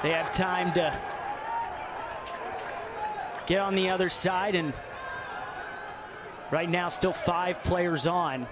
They have time to get on the other side, and right now still 5 players on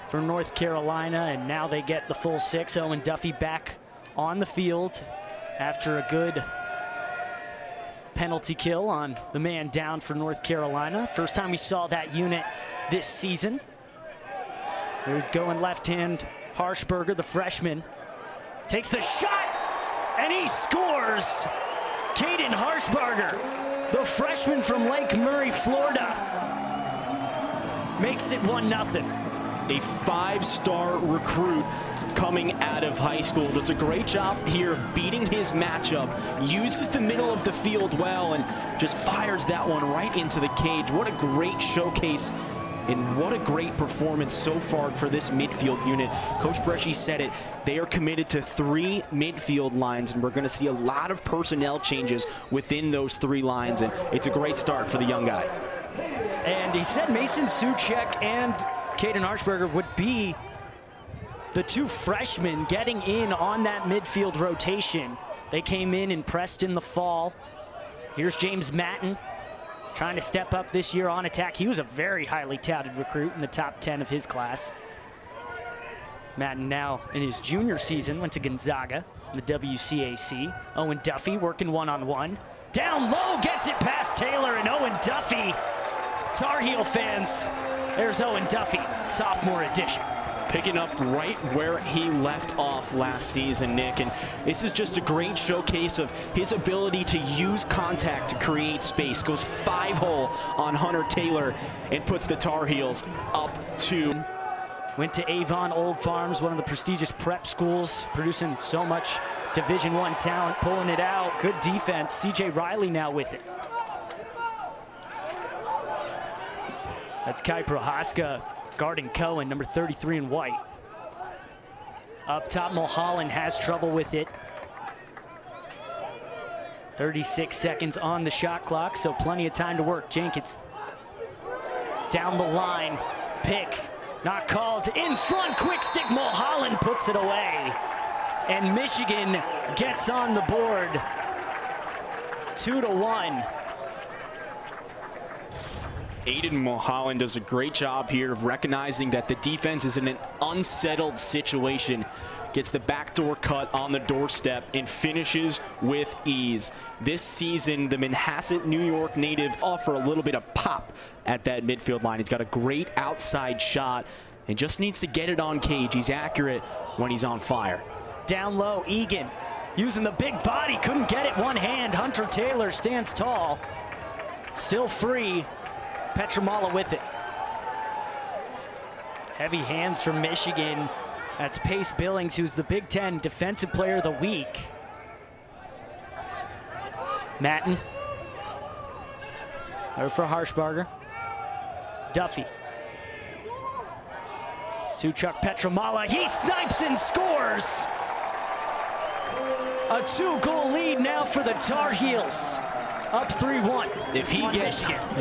for North Carolina, and now they get the full 6. Owen Duffy back on the field after a good penalty kill on the man down for North Carolina. First time we saw that unit this season. They're going left-hand. Harshberger, the freshman, takes the shot, and he scores! Caden Harshberger, the freshman from Lake Murray, Florida, makes it 1-0. A 5-star recruit coming out of high school does a great job here of beating his matchup, uses the middle of the field well, and just fires that one right into the cage. What a great showcase, and what a great performance so far for this midfield unit. Coach Bresci said it, they are committed to 3 midfield lines, and we're going to see a lot of personnel changes within those 3 lines, and it's a great start for the young guy. And he said Mason Suchek and Caden Harshberger would be the 2 freshmen getting in on that midfield rotation. They came in and pressed in the fall. Here's James Matten, trying to step up this year on attack. He was a very highly touted recruit in the top 10 of his class. Matten now in his junior season went to Gonzaga in the WCAC. Owen Duffy working one-on-one. Down low, gets it past Taylor, and Owen Duffy. Tar Heel fans, there's Owen Duffy, sophomore edition. Picking up right where he left off last season, Nick, and this is just a great showcase of his ability to use contact to create space. Goes 5-hole on Hunter Taylor and puts the Tar Heels up 2. Went to Avon Old Farms, one of the prestigious prep schools, producing so much Division I talent, pulling it out. Good defense. CJ Riley now with it. That's Kai Prohaska guarding Cohen, number 33 in white. Up top, Mulholland has trouble with it. 36 seconds on the shot clock, so plenty of time to work. Jenkins down the line, pick, not called. In front, quick stick, Mulholland puts it away. And Michigan gets on the board, 2-1. Aiden Mulholland does a great job here of recognizing that the defense is in an unsettled situation. Gets the backdoor cut on the doorstep and finishes with ease. This season, the Manhasset, New York native offer a little bit of pop at that midfield line. He's got a great outside shot and just needs to get it on cage. He's accurate when he's on fire. Down low, Egan using the big body, couldn't get it one hand. Hunter Taylor stands tall, still free. Petramala with it. Heavy hands from Michigan. That's Pace Billings, who's the Big Ten Defensive Player of the Week. Matten. There for Harshberger. Duffy. Suchuk Petramala. He snipes and scores. A 2-goal lead now for the Tar Heels. Up 3-1. If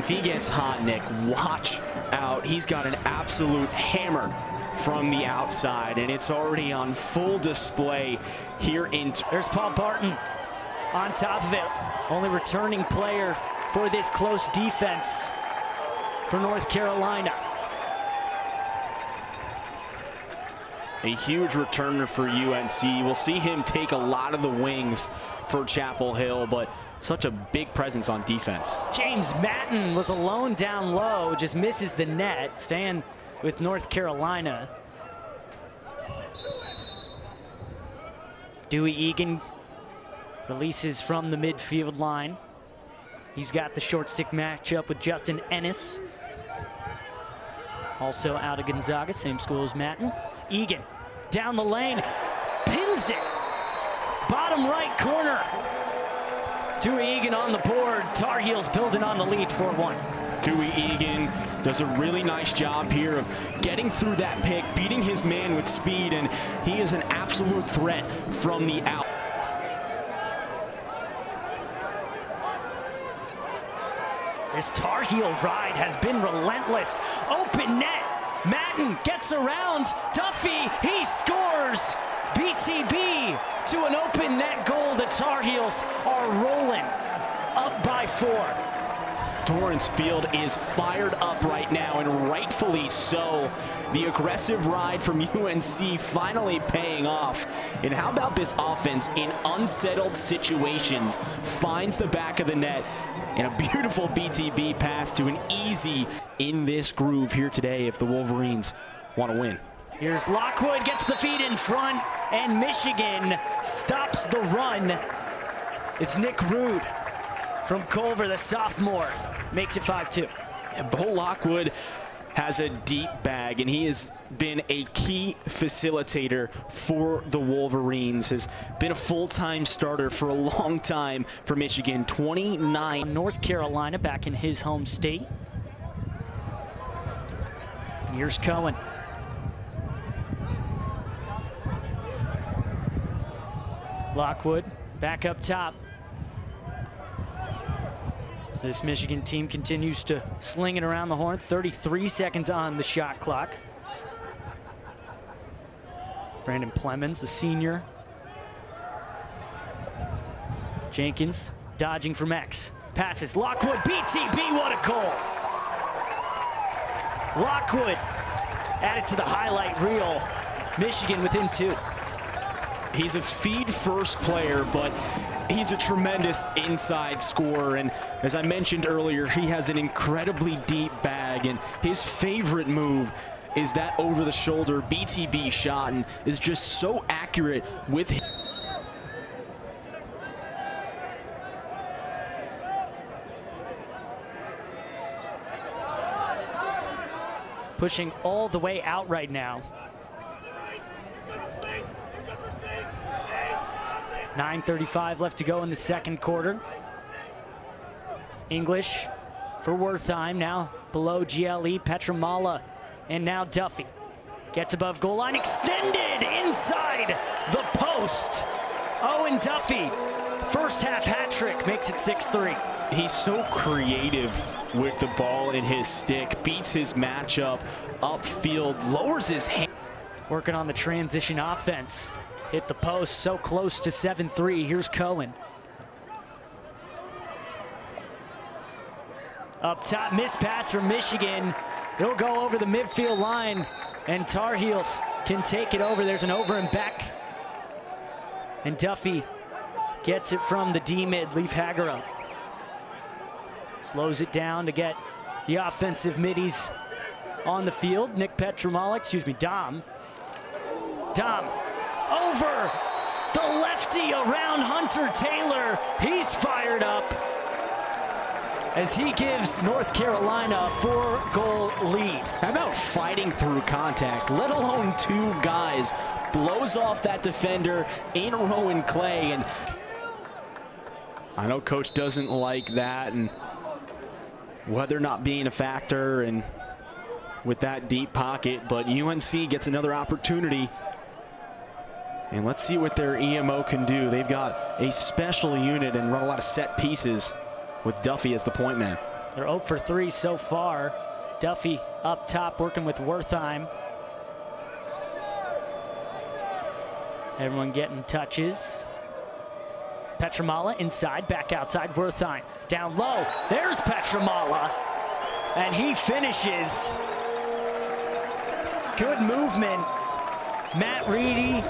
he gets hot, Nick, watch out. He's got an absolute hammer from the outside, and it's already on full display here in. There's Paul Barton on top of it. Only returning player for this close defense for North Carolina. A huge returner for UNC. We'll see him take a lot of the wings for Chapel Hill, but such a big presence on defense. James Matten was alone down low, just misses the net, staying with North Carolina. Dewey Egan releases from the midfield line. He's got the short stick matchup with Justin Ennis, also out of Gonzaga, same school as Matten. Egan down the lane, pins it, bottom right corner. Dewey Egan on the board. Tar Heels building on the lead, 4-1. Dewey Egan does a really nice job here of getting through that pick, beating his man with speed, and he is an absolute threat from the out. This Tar Heel ride has been relentless. Open net. Matten gets around. Duffy, he scores. BTB to an open net goal. The Tar Heels are rolling up by 4. Torrance Field is fired up right now, and rightfully so. The aggressive ride from UNC finally paying off. And how about this offense in unsettled situations finds the back of the net, and a beautiful BTB pass to an easy in this groove here today if the Wolverines want to win. Here's Lockwood, gets the feet in front, and Michigan stops the run. It's Nick Rude from Culver, the sophomore, makes it 5-2. Bo Lockwood has a deep bag, and he has been a key facilitator for the Wolverines, has been a full-time starter for a long time for Michigan. 29. North Carolina, back in his home state. Here's Cohen. Lockwood back up top. So this Michigan team continues to sling it around the horn. 33 seconds on the shot clock. Brandon Plemons, the senior. Jenkins dodging from X. Passes. Lockwood, BTB, what a goal! Lockwood added to the highlight reel. Michigan within 2. He's a feed-first player, but he's a tremendous inside scorer, and as I mentioned earlier, he has an incredibly deep bag, and his favorite move is that over-the-shoulder BTB shot, and is just so accurate with him. Pushing all the way out right now. 9:35 left to go in the second quarter. English for Wertheim, now below GLE, Petramala, and now Duffy. Gets above goal line, extended inside the post. Owen Duffy, first half hat trick, makes it 6-3. He's so creative with the ball in his stick, beats his matchup upfield, lowers his hand. Working on the transition offense. Hit the post, so close to 7-3. Here's Cohen. Up top, missed pass from Michigan. It'll go over the midfield line, and Tar Heels can take it over. There's an over and back. And Duffy gets it from the D-mid, Leaf Hagera. Slows it down to get the offensive middies on the field. Nick Petramala, Dom. Dom over the lefty around Hunter Taylor. He's fired up as he gives North Carolina a 4-goal lead. How about fighting through contact, let alone 2 guys? Blows off that defender in Rowan Clay, and I know coach doesn't like that, and weather not being a factor, and with that deep pocket, but UNC gets another opportunity. And let's see what their EMO can do. They've got a special unit and run a lot of set pieces with Duffy as the point man. They're 0 for 3 so far. Duffy up top working with Wertheim. Everyone getting touches. Petramala inside, back outside, Wertheim. Down low, there's Petramala. And he finishes. Good movement. Matt Reedy,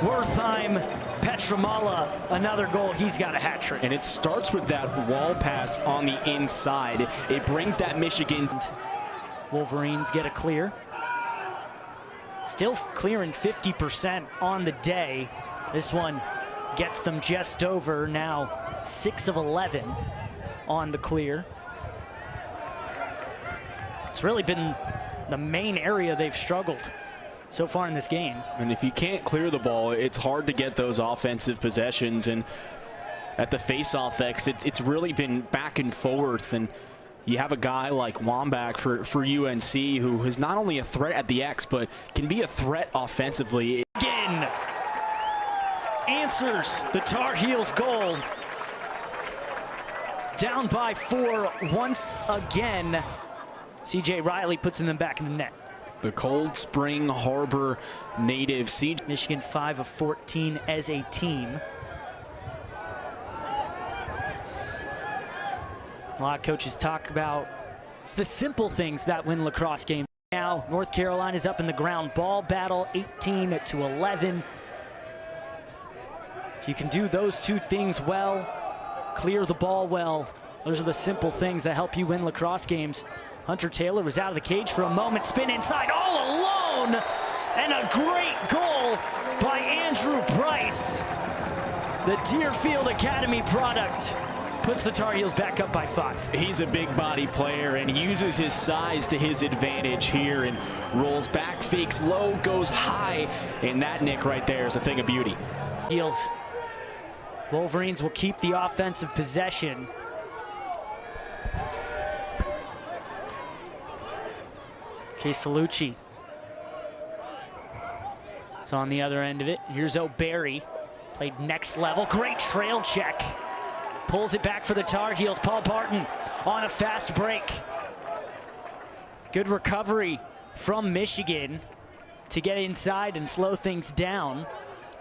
Wertheim, Petramala, another goal. He's got a hat trick. And it starts with that wall pass on the inside. It brings that Michigan. Wolverines get a clear. Still clearing 50% on the day. This one gets them just over, now 6 of 11 on the clear. It's really been the main area they've struggled so far in this game. And if you can't clear the ball, it's hard to get those offensive possessions. And at the face-off X, it's really been back and forth. And you have a guy like Wambach for UNC who is not only a threat at the X, but can be a threat offensively. Again, answers the Tar Heels goal. Down by 4 once again. CJ Riley puts them back in the net. The Cold Spring Harbor native. Michigan 5 of 14 as a team. A lot of coaches talk about it's the simple things that win lacrosse games. Now North Carolina's up in the ground ball battle, 18-11. If you can do those two things well, clear the ball well, those are the simple things that help you win lacrosse games. Hunter Taylor was out of the cage for a moment, spin inside all alone, and a great goal by Andrew Bryce. The Deerfield Academy product puts the Tar Heels back up by 5. He's a big body player and uses his size to his advantage here and rolls back, fakes low, goes high, and that nick right there is a thing of beauty. Heels. Wolverines will keep the offensive possession. Chase Salucci is on the other end of it. Here's O'Barry, played next level, great trail check. Pulls it back for the Tar Heels. Paul Barton on a fast break. Good recovery from Michigan to get inside and slow things down.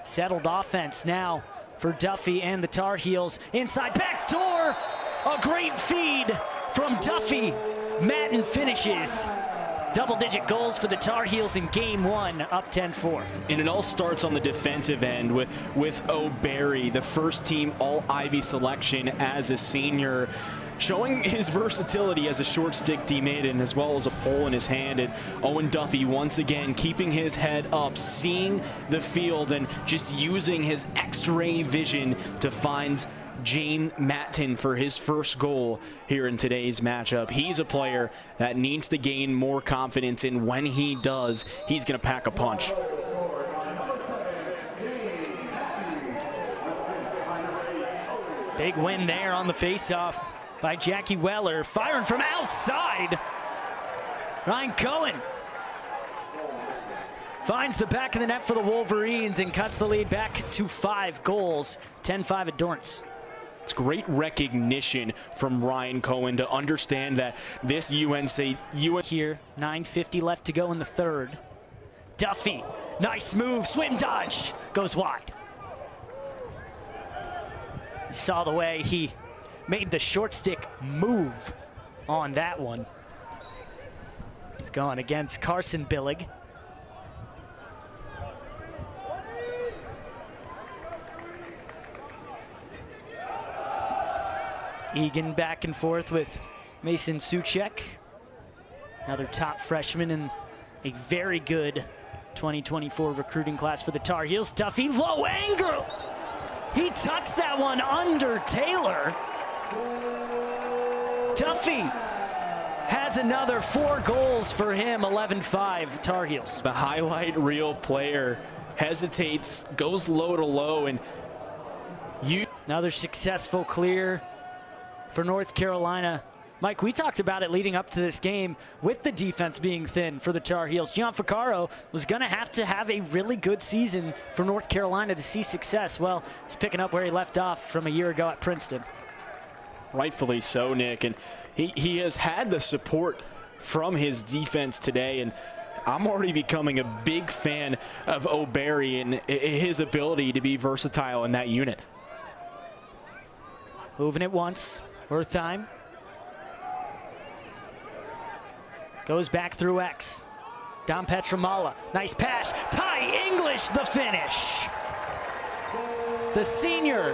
Settled offense now for Duffy and the Tar Heels. Inside back door, a great feed from Duffy. Madden finishes. Double-digit goals for the Tar Heels in game 1, up 10-4. And it all starts on the defensive end with O'Barry, the first team All-Ivy selection as a senior, showing his versatility as a short stick D-mid and as well as a pole in his hand. And Owen Duffy once again keeping his head up, seeing the field and just using his X-ray vision to find Jane Matton for his first goal here in today's matchup. He's a player that needs to gain more confidence, and when he does, he's going to pack a punch. Big win there on the faceoff by Jackie Weller, firing from outside. Ryan Cohen finds the back of the net for the Wolverines and cuts the lead back to 5 goals, 10-5 at Dorrance. It's great recognition from Ryan Cohen to understand that this UNC here, 9:50 left to go in the third. Duffy, nice move, swim dodge, goes wide. You saw the way he made the short stick move on that one. He's going against Carson Billig. Egan back and forth with Mason Suchek, another top freshman in a very good 2024 recruiting class for the Tar Heels. Duffy, low angle. He tucks that one under Taylor. Duffy has another 4 goals for him, 11-5 Tar Heels. The highlight reel player hesitates, goes low to low, and another successful clear for North Carolina. Mike, we talked about it leading up to this game with the defense being thin for the Tar Heels. Gian Ficcaro was going to have a really good season for North Carolina to see success. Well, he's picking up where he left off from a year ago at Princeton. Rightfully so, Nick, and he has had the support from his defense today, and I'm already becoming a big fan of O'Barry and his ability to be versatile in that unit. Moving it once. Wertheim goes back through X. Dom Petramala, nice pass. Ty English, the finish. The senior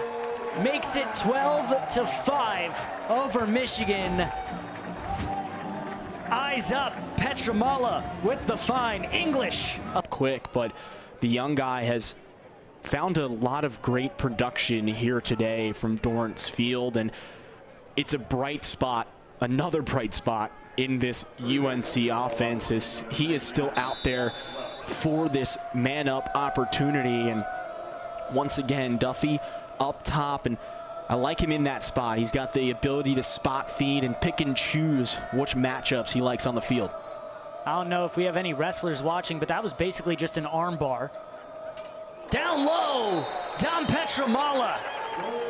makes it 12-5 over Michigan. Eyes up, Petramala with the fine. English up quick, but the young guy has found a lot of great production here today from Dorrance Field, and it's a bright spot, another bright spot in this UNC offense as he is still out there for this man-up opportunity. And once again, Duffy up top, and I like him in that spot. He's got the ability to spot feed and pick and choose which matchups he likes on the field. I don't know if we have any wrestlers watching, but that was basically just an arm bar. Down low, Dom Petramala.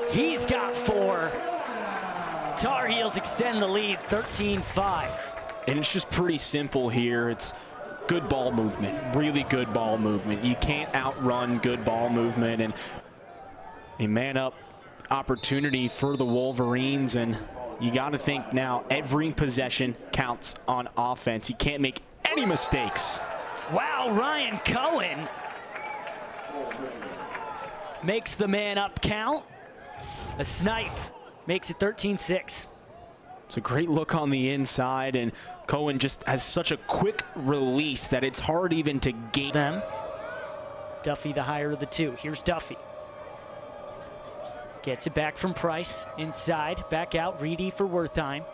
He's got 4. Tar Heels extend the lead, 13-5. And it's just pretty simple here. It's good ball movement, really good ball movement. You can't outrun good ball movement, and a man-up opportunity for the Wolverines, and you got to think now every possession counts on offense. You can't make any mistakes. Wow, Ryan Cohen makes the man-up count. A snipe makes it 13-6. It's a great look on the inside, and Cohen just has such a quick release that it's hard even to gauge them. Duffy the higher of the two. Here's Duffy. Gets it back from Price. Inside, back out, Reedy for Wertheim.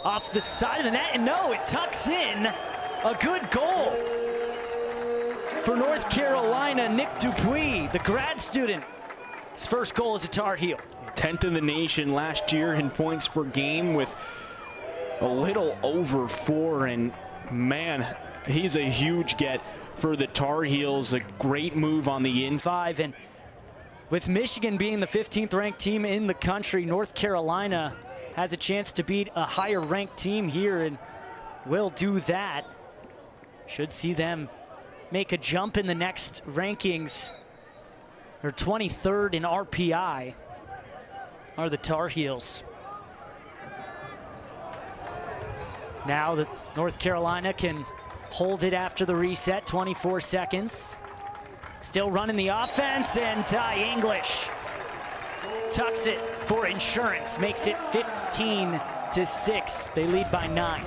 Off the side of the net, and no, it tucks in. A good goal for North Carolina. Nick Dupuis, the grad student. His first goal as a Tar Heel. 10th in the nation last year in points per game with a little over 4, and man, he's a huge get for the Tar Heels. A great move on the inside. And with Michigan being the 15th ranked team in the country, North Carolina has a chance to beat a higher ranked team here, and will do that. Should see them make a jump in the next rankings. They're 23rd in RPI are the Tar Heels. Now that North Carolina can hold it after the reset, 24 seconds. Still running the offense, and Ty English tucks it for insurance, makes it 15-6. They lead by 9.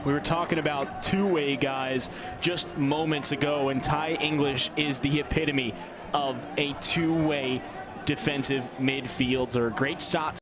We were talking about two-way guys just moments ago, and Ty English is the epitome of a two-way defensive midfielder. Great shots.